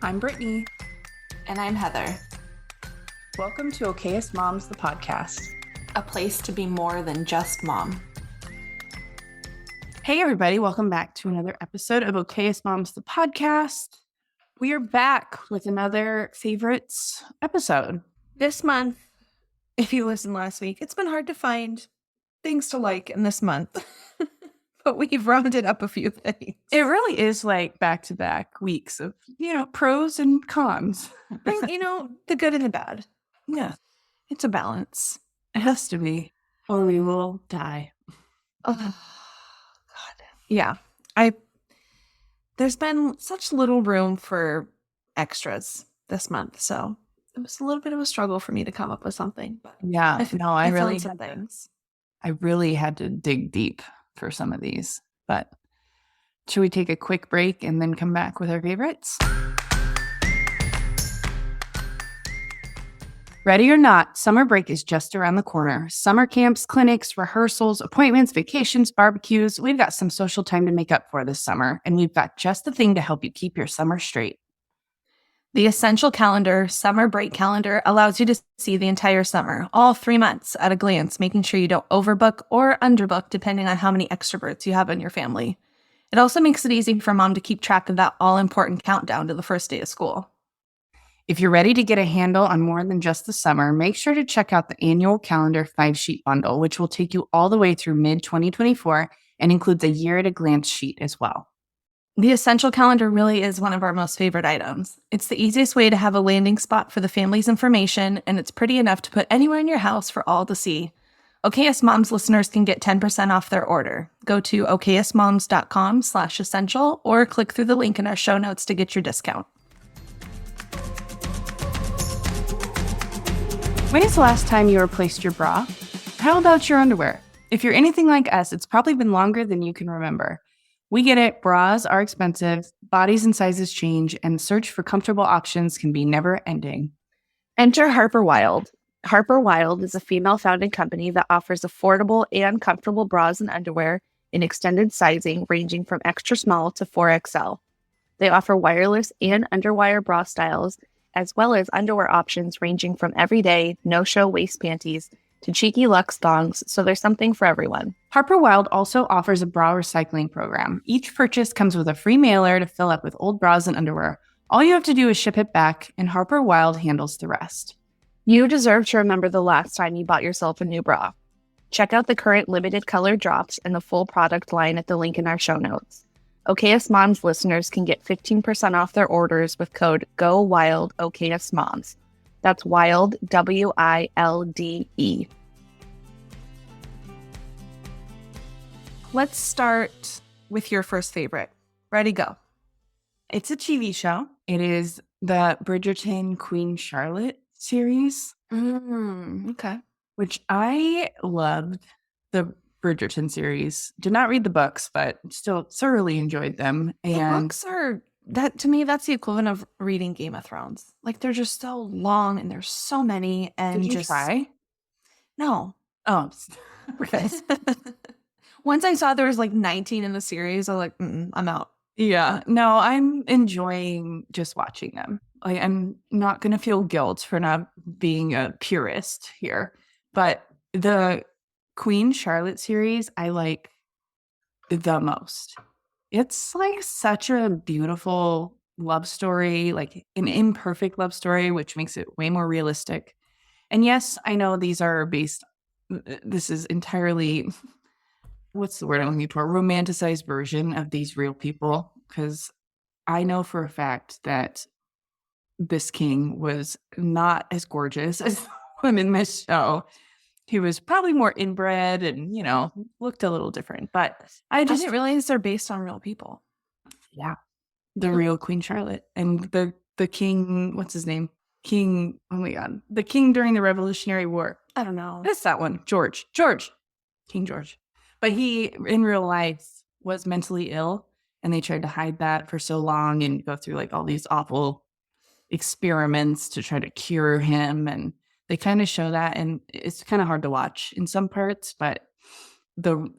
I'm Brittany. And I'm Heather. Welcome to Okayest Moms, the podcast. A place to be more than just mom. Hey, everybody. Welcome back to another episode of Okayest Moms, the podcast. We are back with another favorites episode. This month, if you listened last week, it's been hard to find things to like in this month. But we've rounded up a few things. It really is like back-to-back weeks of, pros and cons. The good and the bad. Yeah, it's a balance. It has to be, or we will die. Oh, God. Yeah. There's been such little room for extras this month, so it was a little bit of a struggle for me to come up with something. But yeah, I really found some things. I really had to dig deep for some of these, but should we take a quick break and then come back with our favorites? Ready or not, summer break is just around the corner. Summer camps, clinics, rehearsals, appointments, vacations, barbecues. We've got some social time to make up for this summer, and we've got just the thing to help you keep your summer straight. The Essential Calendar Summer Break Calendar allows you to see the entire summer, all 3 months at a glance, making sure you don't overbook or underbook depending on how many extroverts you have in your family. It also makes it easy for mom to keep track of that all-important countdown to the first day of school. If you're ready to get a handle on more than just the summer, make sure to check out the annual calendar 5-sheet bundle, which will take you all the way through mid-2024 and includes a year-at-a-glance sheet as well. The Essential Calendar really is one of our most favorite items. It's the easiest way to have a landing spot for the family's information, and it's pretty enough to put anywhere in your house for all to see. Okayest Moms listeners can get 10% off their order. Go to okayestmoms.com/essential or click through the link in our show notes to get your discount. When is the last time you replaced your bra? How about your underwear? If you're anything like us, it's probably been longer than you can remember. We get it, bras are expensive, bodies and sizes change, and the search for comfortable options can be never ending. Enter Harper Wild. Harper Wild is a female-founded company that offers affordable and comfortable bras and underwear in extended sizing ranging from extra small to 4XL. They offer wireless and underwire bra styles, as well as underwear options ranging from everyday, no-show waist panties to cheeky luxe thongs, so there's something for everyone. Harper Wild also offers a bra recycling program. Each purchase comes with a free mailer to fill up with old bras and underwear. All you have to do is ship it back, and Harper Wild handles the rest. You deserve to remember the last time you bought yourself a new bra. Check out the current limited color drops and the full product line at the link in our show notes. Okayest Moms listeners can get 15% off their orders with code GOWILD Okayest Moms. That's WILDE, WILDE. Let's start with your first favorite. Ready, go. It's a TV show. It is the Bridgerton Queen Charlotte series. Okay. Which I loved the Bridgerton series. Did not read the books, but still thoroughly enjoyed them. And the books are, to me, that's the equivalent of reading Game of Thrones. Like, they're just so long and there's so many. And did you try? No. Oh, okay. Once I saw there was like 19 in the series, I was like, I'm out. Yeah. No, I'm enjoying just watching them. I'm not going to feel guilt for not being a purist here. But the Queen Charlotte series, I like the most. It's like such a beautiful love story, like an imperfect love story, which makes it way more realistic. And yes, I know this is entirely, what's the word I'm looking for? Romanticized version of these real people. Because I know for a fact that this king was not as gorgeous as the women in this show. He was probably more inbred and, looked a little different. But I didn't realize they're based on real people. Yeah. The real Queen Charlotte. And the king, what's his name? King, oh my God. The king during the Revolutionary War. I don't know. That's that one. King George. But he, in real life, was mentally ill. And they tried to hide that for so long and go through like all these awful experiments to try to cure him. And they kind of show that, and it's kind of hard to watch in some parts, but the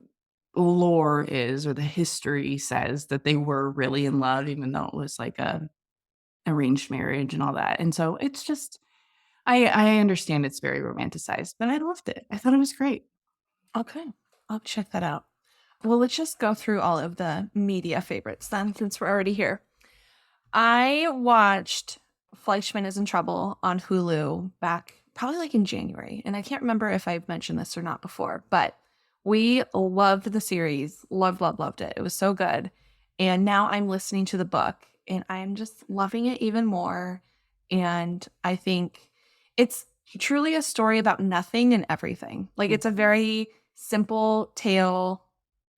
lore is, or the history says, that they were really in love, even though it was like a arranged marriage and all that. And so it's just, I understand it's very romanticized, but I loved it. I thought it was great. Okay, I'll check that out. Well, let's just go through all of the media favorites then, since we're already here. I watched Fleishman Is In Trouble on Hulu back probably like in January. And I can't remember if I've mentioned this or not before, but we loved the series. Loved it. It was so good. And now I'm listening to the book and I'm just loving it even more. And I think it's truly a story about nothing and everything. Like it's a very simple tale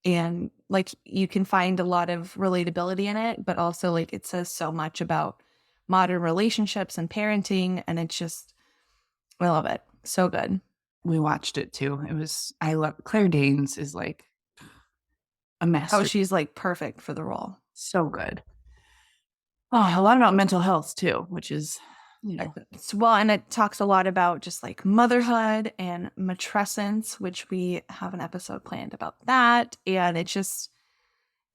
and like you can find a lot of relatability in it, but also like it says so much about modern relationships and parenting. And it's just, I love it. So good. We watched it too. I love Claire Danes is like a master. Oh, she's like perfect for the role. So good. Oh, a lot about mental health too, which is, well, and it talks a lot about just like motherhood and matrescence, which we have an episode planned about that. And it just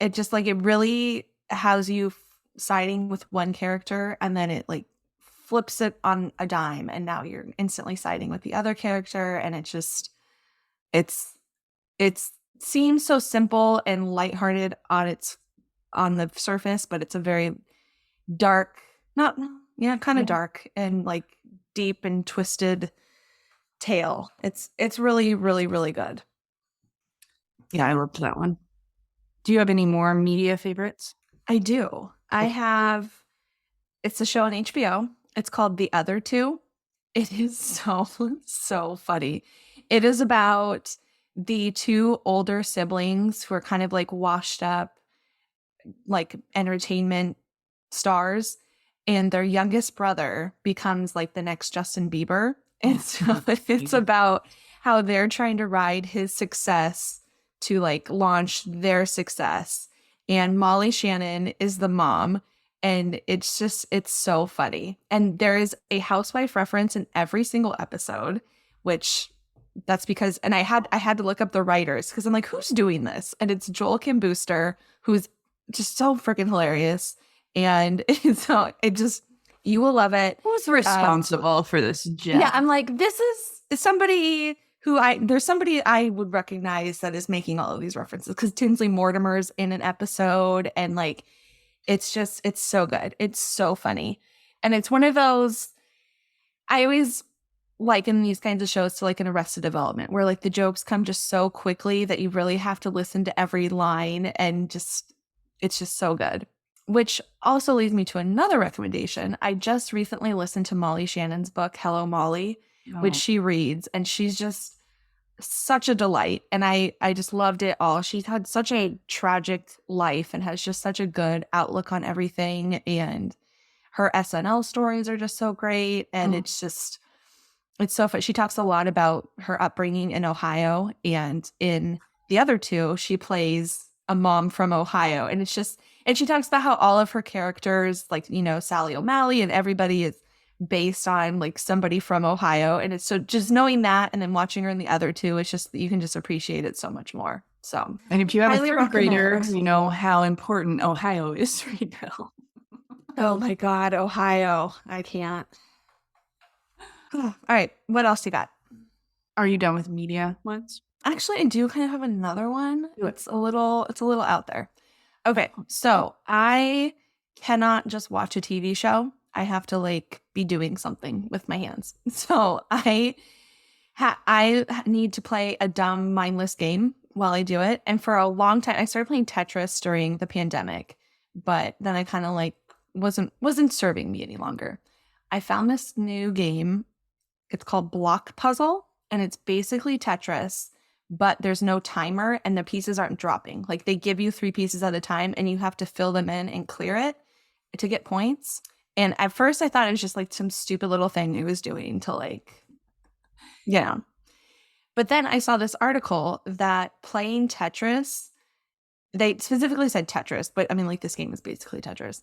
like, it really has you siding with one character and then it like flips it on a dime and now you're instantly siding with the other character. And it seems so simple and lighthearted on the surface, but it's a very dark, kind of dark and like deep and twisted tale. It's really, really, really good. Yeah, I loved that one. Do you have any more media favorites? I do. It's a show on HBO. It's called The Other Two. It is so funny. It is about the two older siblings who are kind of like washed up, like entertainment stars, and their youngest brother becomes like the next Justin Bieber. And so it's about how they're trying to ride his success to like launch their success. And Molly Shannon is the mom. And it's so funny. And there is a housewife reference in every single episode, which that's because, and I had to look up the writers because I'm like, who's doing this? And it's Joel Kim Booster, who's just so freaking hilarious. And so you will love it. Who's responsible for this gem? Yeah, I'm like, this is somebody there's somebody I would recognize that is making all of these references because Tinsley Mortimer's in an episode and like, it's so good. It's so funny. And it's one of those, I always like in these kinds of shows to like an Arrested Development where like the jokes come just so quickly that you really have to listen to every line and it's just so good. Which also leads me to another recommendation. I just recently listened to Molly Shannon's book, Hello, Molly, which she reads, and she's just such a delight. And I just loved it all. She's had such a tragic life and has just such a good outlook on everything. And her SNL stories are just so great. And it's so fun. She talks a lot about her upbringing in Ohio. And in The Other Two, she plays a mom from Ohio. And she talks about how all of her characters, like, Sally O'Malley and everybody is based on like somebody from Ohio. And it's so just knowing that and then watching her in The Other Two, it's just, you can just appreciate it so much more. So, and if you have a third grader, you know how important Ohio is right now. Oh my God, Ohio. I can't. All right. What else you got? Are you done with media ones? Actually, I do kind of have another one. It's a little out there. Okay. So I cannot just watch a TV show. I have to like be doing something with my hands. So I need to play a dumb, mindless game while I do it. And for a long time, I started playing Tetris during the pandemic, but then I kind of like wasn't serving me any longer. I found this new game. It's called Block Puzzle, and it's basically Tetris, but there's no timer and the pieces aren't dropping. Like they give you 3 pieces at a time and you have to fill them in and clear it to get points. And at first I thought it was just like some stupid little thing it was doing to like, But then I saw this article that playing Tetris, they specifically said Tetris, but I mean like this game is basically Tetris,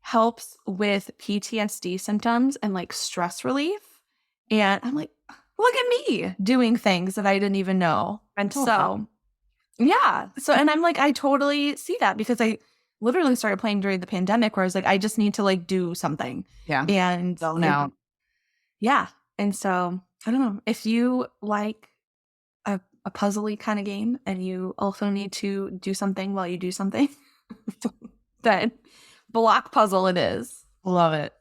helps with PTSD symptoms and like stress relief. And I'm like, look at me doing things that I didn't even know. And so, yeah. So, and I'm like, I totally see that because literally started playing during the pandemic where I was like, I just need to like do something. Yeah. And So now. yeah. And so I don't know if you like a puzzly kind of game and you also need to do something while you do something, then block puzzle it is. Love it.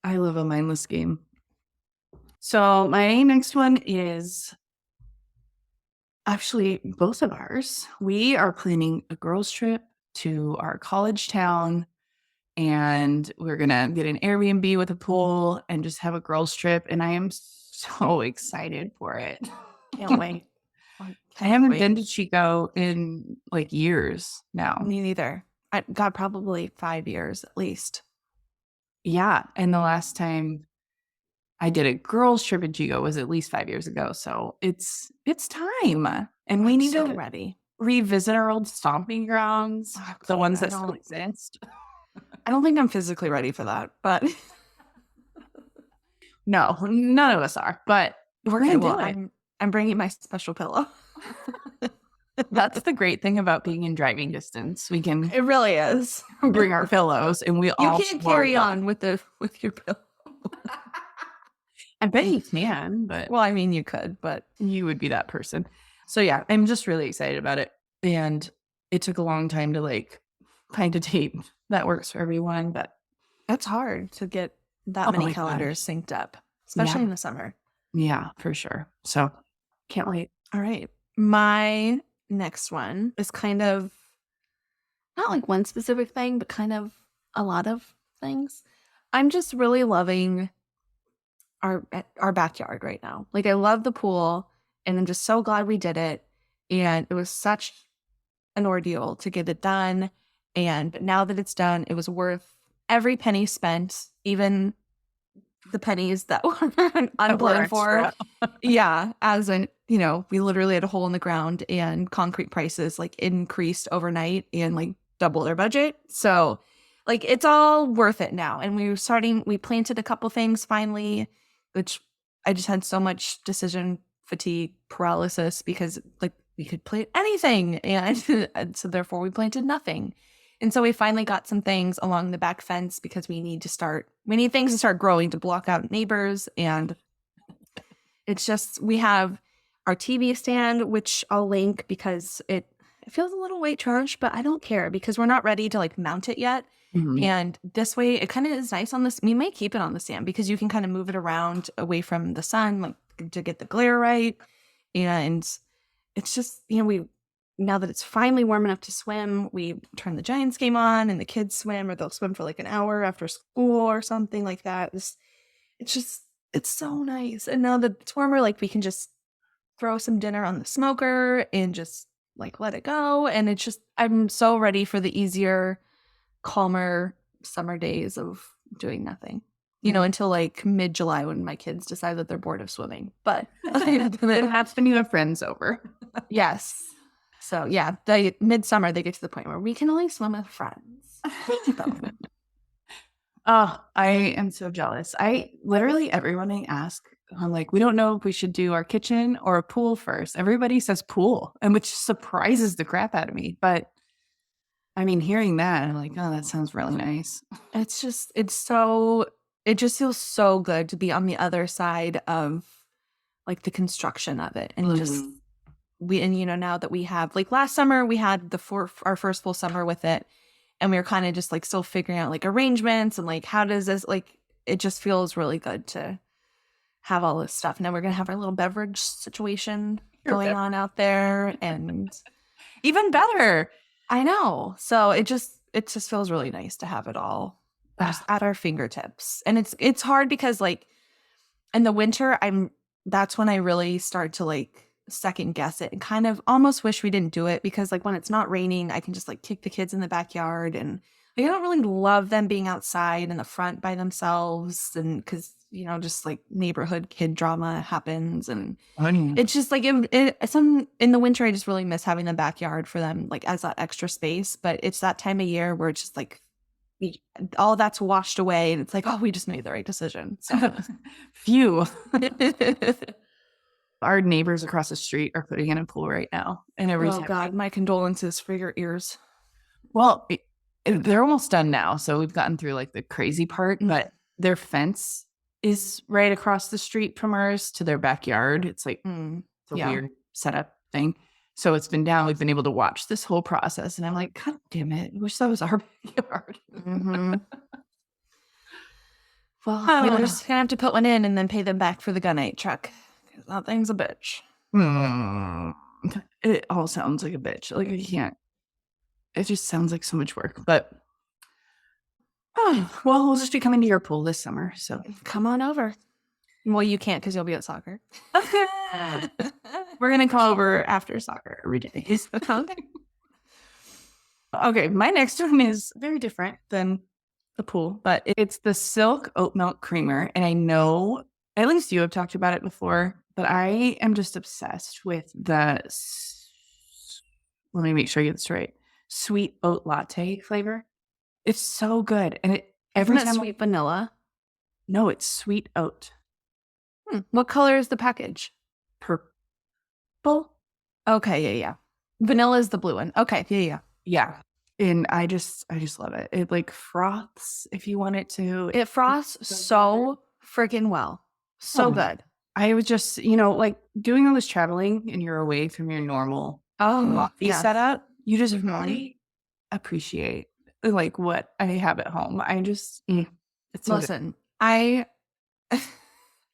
I love a mindless game. So my next one is actually both of ours. We are planning a girls' trip to our college town, and we're going to get an Airbnb with a pool and just have a girls' trip. And I am so excited for it. Can't wait. I haven't been to Chico in like years now. Me neither. I got probably 5 years at least. Yeah. And the last time I did a girls' trip in Chico was at least 5 years ago. So it's time. And we need to revisit our old stomping grounds, the ones that still exist. I don't think I'm physically ready for that, but no, none of us are. But we're going to do it. I'm bringing my special pillow. That's the great thing about being in driving distance. We can. It really is. Bring our pillows, and we all. You can't carry on with your pillow. I bet you can, but well, I mean, you could, but you would be that person. So yeah, I'm just really excited about it, and it took a long time to like find a date that works for everyone, but that's hard to get that many calendars synced up, especially in the summer. Yeah, for sure. So can't wait. All right, my next one is kind of not like one specific thing, but kind of a lot of things. I'm just really loving our backyard right now. Like I love the pool, and I'm just so glad we did it. And it was such an ordeal to get it done. But now that it's done, it was worth every penny spent, even the pennies that were unplanned for. Yeah. As in, we literally had a hole in the ground, and concrete prices like increased overnight and like doubled our budget. So like it's all worth it now. And we planted a couple things finally, which I just had so much decision fatigue paralysis because like we could plant anything. And so therefore we planted nothing. And so we finally got some things along the back fence because we need things to start growing to block out neighbors. And it's just, we have our TV stand, which I'll link because it feels a little weight charged, but I don't care because we're not ready to like mount it yet. Mm-hmm. And this way it kind of is nice on this. We may keep it on the stand because you can kind of move it around away from the sun, like to get the glare right. And it's just, now that it's finally warm enough to swim, we turn the Giants game on and the kids swim, or they'll swim for like an hour after school or something like that. It's so nice. And now that it's warmer, like we can just throw some dinner on the smoker and just like let it go. And it's just, I'm so ready for the easier, calmer summer days of doing nothing, until like mid-July when my kids decide that they're bored of swimming. But that's when you have friends over. Yes. So yeah, midsummer they get to the point where we can only swim with friends. Oh, I am so jealous. Everyone I ask, I'm like, we don't know if we should do our kitchen or a pool first. Everybody says pool, and which surprises the crap out of me. But I mean, hearing that, I'm like, oh, that sounds really nice. It just feels so good to be on the other side of like the construction of it. And now that we have, like last summer, we had our first full summer with it. And we were kind of just like still figuring out like arrangements and like, how does this, like, it just feels really good to have all this stuff. Now we're going to have our little beverage situation going on out there, and even better. I know. So it just feels really nice to have it all just at our fingertips. And it's hard because like in the winter, that's when I really start to like second guess it and kind of almost wish we didn't do it, because like when it's not raining, I can just like kick the kids in the backyard, and like, I don't really love them being outside in the front by themselves, and because just like neighborhood kid drama happens, and it's just like in the winter I just really miss having the backyard for them like as that extra space. But it's that time of year where it's just like all that's washed away, and it's like, oh, we just made the right decision. So phew. Our neighbors across the street are putting in a pool right now. And oh God, my condolences for your ears. Well, they're almost done now. So we've gotten through like the crazy part, but their fence is right across the street from ours to their backyard. It's like it's a weird setup thing. So it's been down. We've been able to watch this whole process. And I'm like, God damn it. I wish that was our backyard. Well, we're just going to have to put one in and then pay them back for the gunite truck. Because that thing's a bitch. It all sounds like a bitch. Like I can't. It just sounds like so much work. But well, we'll just be coming to your pool this summer. So come on over. Well, you can't because you'll be at soccer. We're going to come over after soccer every day. Okay, my next one is very different than the pool, but it's the Silk Oat Milk Creamer. And I know, at least you have talked about it before, but I am just obsessed with the, let me make sure I get this right, sweet oat latte flavor. It's so good. And every time sweet vanilla. No, it's sweet oat. What color is the package? Purple. Okay, yeah. Vanilla is the blue one. Okay, yeah. Yeah. And I just love it. It like froths if you want it to. It froths so freaking well. So good. I was just, like doing all this traveling and you're away from your normal coffee setup. You just really appreciate like what I have at home. I just, it's so listen, good.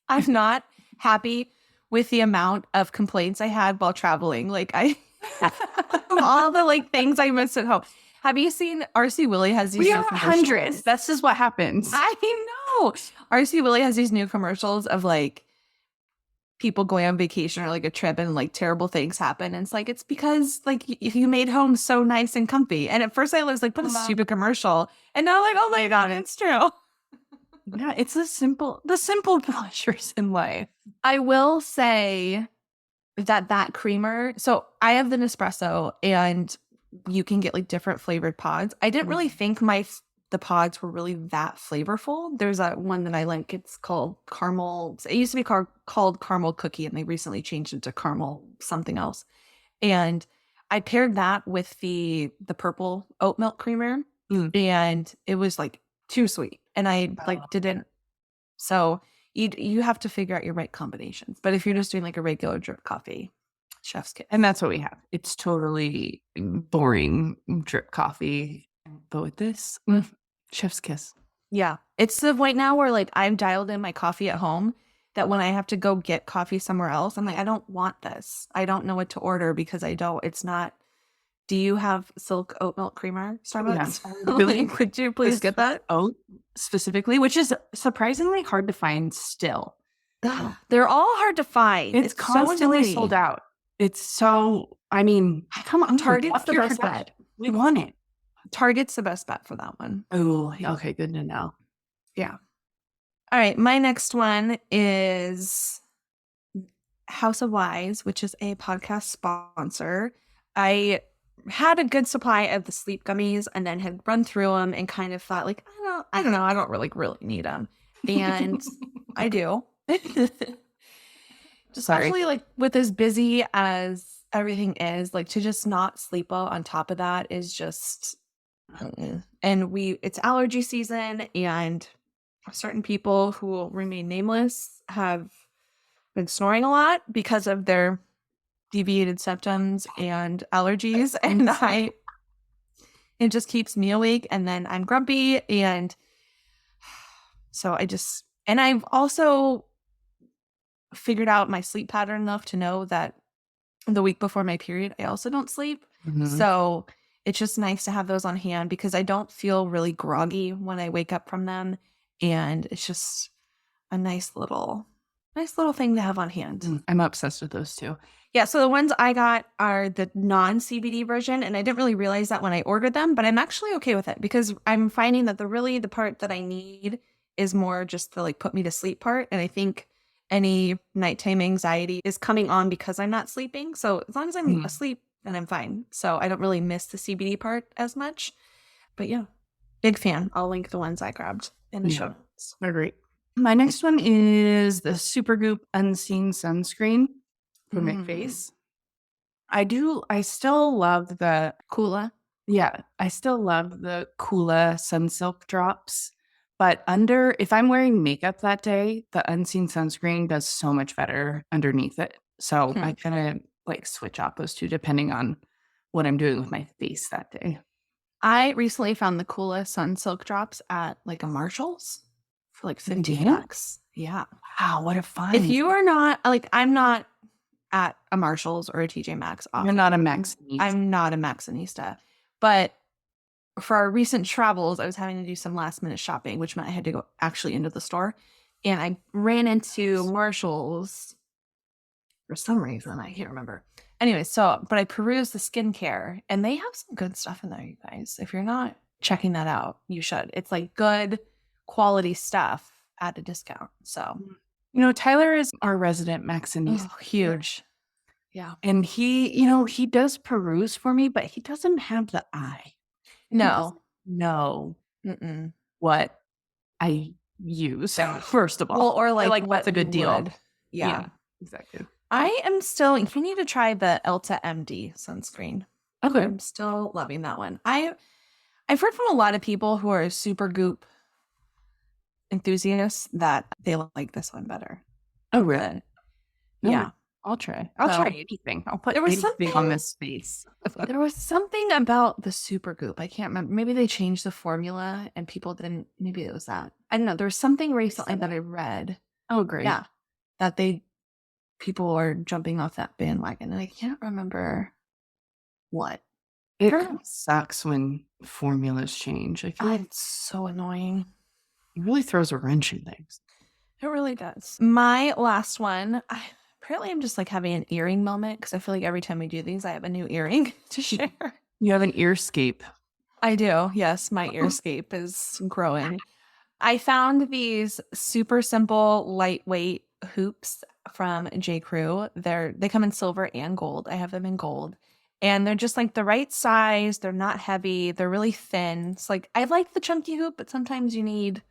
I'm not happy with the amount of complaints I had while traveling. Like all the like things I missed at home. Have you seen RC Willie has these we new are commercials? hundreds. That's just what happens. I know. RC Willie has these new commercials of like people going on vacation or like a trip and like terrible things happen. And it's like, it's because like you made home so nice and comfy. And at first I was like, what a stupid commercial. And now like, oh my God, it's true. Yeah, it's the simple pleasures in life. I will say that creamer. So I have the Nespresso and you can get like different flavored pods. I didn't really think the pods were really that flavorful. There's that one that I like. It's called caramel. It used to be called caramel cookie, and they recently changed it to caramel something else. And I paired that with the purple oat milk creamer, and it was like too sweet, and I like didn't. So you have to figure out your right combinations. But if you're just doing like a regular drip coffee, chef's kiss. And that's what we have. It's totally boring drip coffee, but with this, chef's kiss. Yeah. It's the point now where like I've dialed in my coffee at home that when I have to go get coffee somewhere else, I'm like, I don't want this. I don't know what to order because it's not. Do you have Silk Oat Milk Creamer, Starbucks? Yeah. Really? Could you please get that? Oat specifically, which is surprisingly hard to find still. They're all hard to find. It's constantly sold out. It's so, I mean, come on. Target's the best bet. We want it. Target's the best bet for that one. Oh, okay. Good to know. Yeah. All right. My next one is House of Wise, which is a podcast sponsor. I had a good supply of the sleep gummies and then had run through them and kind of thought like, I don't know. I don't really need them. And I do. Especially like with as busy as everything is, like to just not sleep well on top of that is just, and it's allergy season and certain people who will remain nameless have been snoring a lot because of their deviated symptoms and allergies. And it just keeps me awake and then I'm grumpy. And so I've also figured out my sleep pattern enough to know that the week before my period, I also don't sleep. So it's just nice to have those on hand because I don't feel really groggy when I wake up from them. And it's just a nice little thing to have on hand. I'm obsessed with those too. Yeah. So the ones I got are the non-CBD version. And I didn't really realize that when I ordered them, but I'm actually okay with it because I'm finding that the part that I need is more just the like put me to sleep part. And I think any nighttime anxiety is coming on because I'm not sleeping. So as long as I'm asleep, then I'm fine. So I don't really miss the CBD part as much. But yeah, big fan. I'll link the ones I grabbed in the show notes. They're great. My next one is the Supergoop Unseen Sunscreen for my face. I still love the Coola. Yeah, I still love the Kula Sunsilk drops. But if I'm wearing makeup that day, the Unseen Sunscreen does so much better underneath it. So I kind of like switch out those two depending on what I'm doing with my face that day. I recently found the Kula Sunsilk drops at like a Marshall's for like $50. did? Yeah. Wow, what a find. If you are not like, I'm not at a Marshall's or a TJ Maxx often. You're not a Maxinista. I'm not a Maxinista. But for our recent travels, I was having to do some last minute shopping, which meant I had to go actually into the store. And I ran into Marshall's for some reason. I can't remember. Anyway, but I perused the skincare and they have some good stuff in there, you guys. If you're not checking that out, you should. It's like good quality stuff at a discount. So, Tyler is our resident Maxinista. oh, huge. Yeah. And he does peruse for me, but he doesn't have the eye. No. Know what I use, first of all. Well, or like what's a good deal. Yeah, exactly. I am still, you need to try the Elta MD sunscreen. Okay. I'm still loving that one. I've heard from a lot of people who are Supergoop enthusiasts that they like this one better. Oh, really? Yeah. I'll try. I'll try anything. I'll put anything on this face. There was something about the Supergoop. I can't remember. Maybe they changed the formula and people didn't. Maybe it was that. I don't know. There was something recently that I read. Oh, great. Yeah. That people are jumping off that bandwagon. And I can't remember what. It sucks when formulas change. I feel like It's so annoying. it really throws a wrench in things. It really does. My last one, apparently I'm just like having an earring moment because I feel like every time we do these, I have a new earring to share. You have an earscape. I do. Yes, my earscape is growing. I found these super simple, lightweight hoops from J. Crew. They come in silver and gold. I have them in gold. And they're just like the right size. They're not heavy. They're really thin. It's like, I like the chunky hoop, but sometimes you need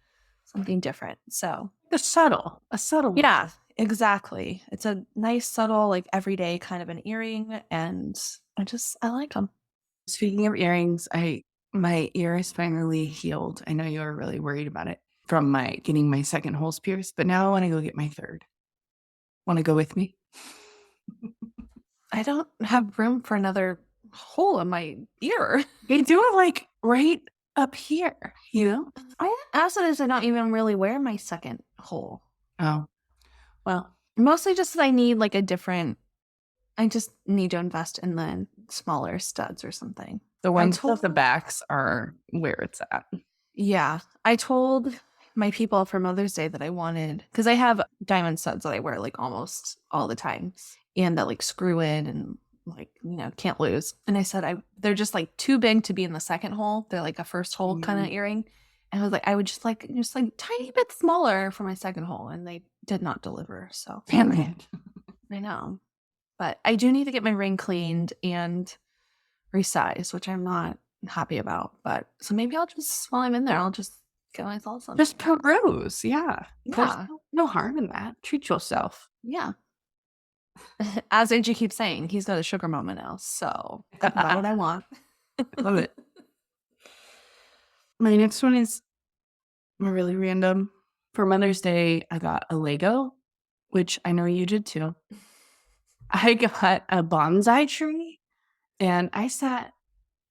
something different. So A subtle. yeah, exactly. It's a nice, subtle, like everyday kind of an earring. And I like them. Speaking of earrings, my ear is finally healed. I know you were really worried about it from getting my second holes pierced, but now I want to go get my third. Want to go with me? I don't have room for another hole in my ear. They do it like right up here, Also, I don't even really wear my second hole. Oh, well, Mostly just I need like I just need to invest in the smaller studs or something. the ones with the backs are where it's at. Yeah. I told my people for Mother's Day that I wanted, because I have diamond studs that I wear like almost all the time and that like screw in and like, can't lose. And I said, they're just like too big to be in the second hole. They're like a first hole kind of earring. And I was like, I would just like tiny bit smaller for my second hole. And they did not deliver. So Damn it. I know. But I do need to get my ring cleaned and resized, which I'm not happy about. But so maybe while I'm in there, I'll just get myself some. Just peruse. Yeah. Yeah. No harm in that. Treat yourself. Yeah. As AJ keeps saying, he's got a sugar moment now. So that's not what I want. Love it. My next one is really random. For Mother's Day, I got a Lego, which I know you did too. I got a bonsai tree and I sat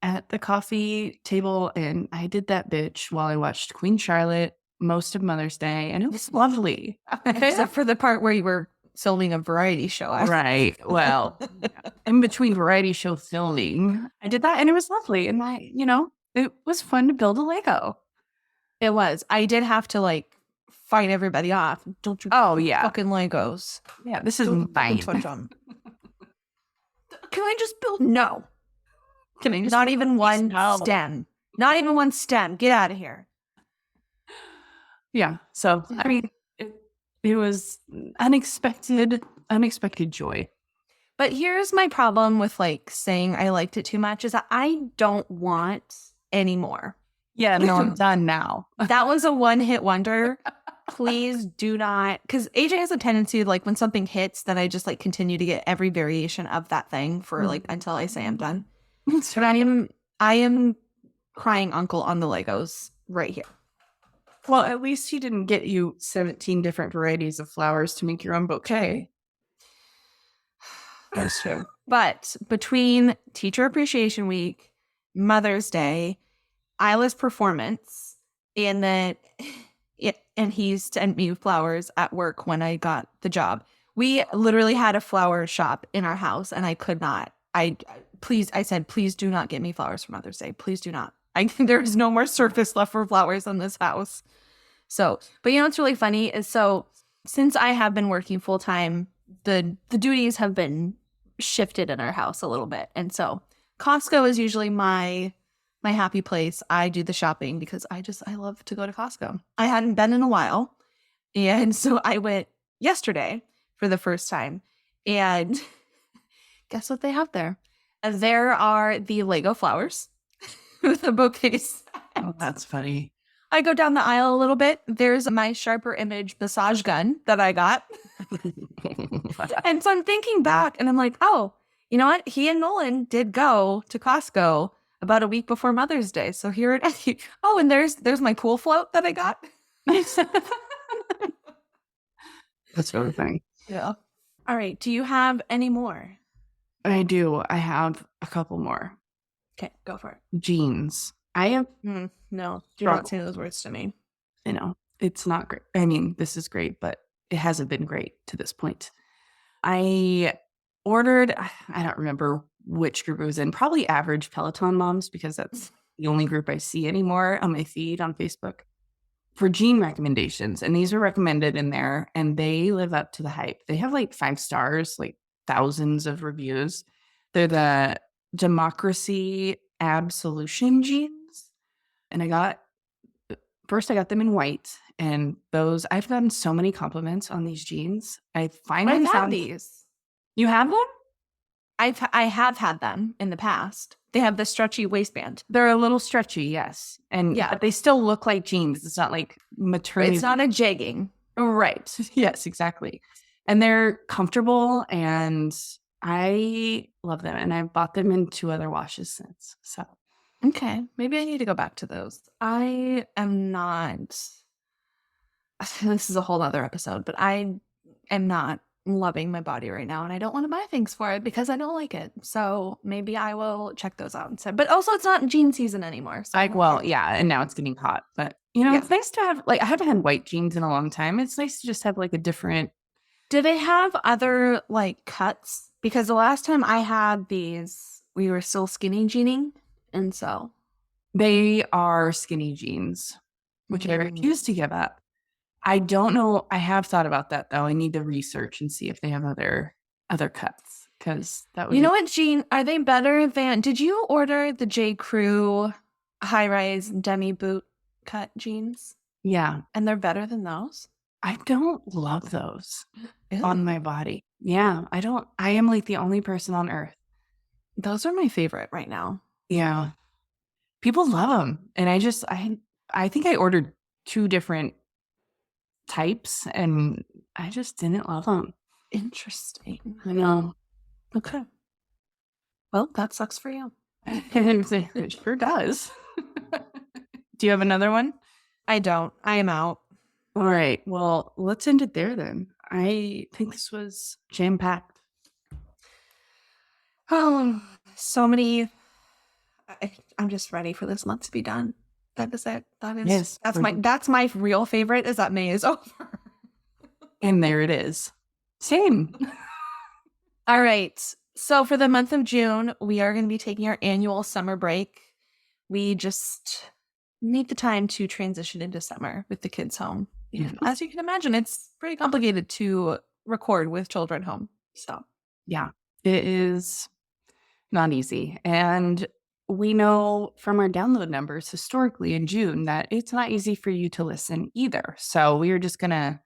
at the coffee table and I did that bitch while I watched Queen Charlotte most of Mother's Day, and it was lovely. Except for the part where you were filming a variety show. Right. Well, in between variety show filming, I did that and it was lovely. And it was fun to build a Lego. It was. I did have to like fight everybody off. Don't you? Oh, yeah. Fucking Legos. Yeah, this is fine. Touch them. Can I just build? No. Can I just Not even one No. stem. Not even one stem. Get out of here. Yeah. So, I mean, it was unexpected joy. But here's my problem with like saying I liked it too much is that I don't want any more. Yeah, no, I'm done now. That was a one-hit wonder. Please do not, because AJ has a tendency to like when something hits that I just like continue to get every variation of that thing for like until I say I'm done. So I am crying uncle on the Legos right here. Well, at least he didn't get you 17 different varieties of flowers to make your own bouquet. That's true. But between Teacher Appreciation Week, Mother's Day, Isla's performance, and then and he sent me flowers at work when I got the job. We literally had a flower shop in our house, and I could not. I said, please do not get me flowers for Mother's Day. Please do not. There is no more surface left for flowers in this house. So, but you know what's really funny is, so since I have been working full time, the duties have been shifted in our house a little bit, and so Costco is usually my happy place. I do the shopping because I love to go to Costco. I hadn't been in a while, and so I went yesterday for the first time, and guess what they have there? There are the Lego flowers with the bouquets. Oh, that's funny. I go down the aisle a little bit. There's my Sharper Image massage gun that I got. And so I'm thinking back and I'm like, oh, you know what? He and Nolan did go to Costco about a week before Mother's Day. So here it is. Oh, and there's my pool float that I got. That's really funny. Yeah. All right. Do you have any more? I do. I have a couple more. Okay, go for it. Jeans. I have no, do not say those words to me. I know. It's not great. I mean, this is great, but it hasn't been great to this point. I ordered, I don't remember which group it was in, probably Average Peloton Moms, because that's the only group I see anymore on my feed on Facebook, for jean recommendations. And these were recommended in there, and they live up to the hype. They have like 5 stars, like thousands of reviews. They're the Democracy Absolution jeans. And I got them in white, and those, I've gotten so many compliments on these jeans. I finally found these. You have them? I have had them in the past. They have the stretchy waistband. They're a little stretchy, yes. And yeah, but they still look like jeans. It's not like maternity. It's not a jegging. Right. Yes, exactly. And they're comfortable, and I love them. And I've bought them in 2 other washes since. So okay, maybe I need to go back to those. I am not. This is a whole other episode, but I am not loving my body right now, and I don't want to buy things for it because I don't like it. So maybe I will check those out instead. But also, it's not jean season anymore. So. Yeah, and now it's getting hot. But it's nice to have, like, I haven't had white jeans in a long time. It's nice to just have like a different. Do they have other like cuts? Because the last time I had these, we were still skinny jeaning, and so they are skinny jeans, which I refuse to give up. I don't know. I have thought about that, though. I need to research and see if they have other cuts, because that would. You know what, Jean? Are they better than? Did you order the J. Crew high rise demi boot cut jeans? Yeah, and they're better than those. I don't love those on my body. Yeah, I don't. I am like the only person on earth. Those are my favorite right now. Yeah, people love them, and I think I ordered 2 different types, and I just didn't love them. Interesting. I know. Okay. Well, that sucks for you. It sure does. Do you have another one? I don't. I am out. All right. Well, let's end it there then. I think this was jam-packed. Oh, so many. I'm just ready for this month to be done. That is it. That's my real favorite, is that May is over. And there it is. Same. All right. So for the month of June, we are going to be taking our annual summer break. We just need the time to transition into summer with the kids home. Yeah. As you can imagine, it's pretty complicated to record with children home. So yeah, it is not easy. And we know from our download numbers historically in June that it's not easy for you to listen either. So we are just going to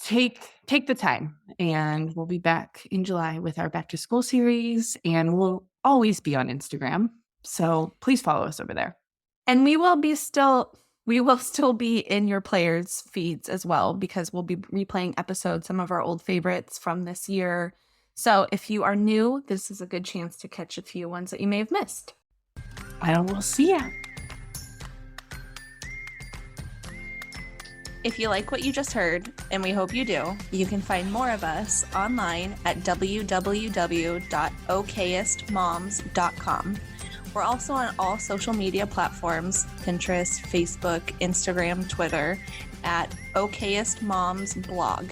take the time, and we'll be back in July with our back to school series, and we'll always be on Instagram. So please follow us over there. And we will still be in your players' feeds as well, because we'll be replaying episodes, some of our old favorites from this year. So if you are new, this is a good chance to catch a few ones that you may have missed. I will see ya. If you like what you just heard, and we hope you do, you can find more of us online at www.okayestmoms.com. We're also on all social media platforms, Pinterest, Facebook, Instagram, Twitter, at Okayest Moms Blog.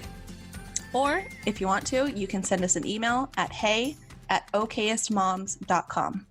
Or if you want to, you can send us an email at hey@okayestmoms.com.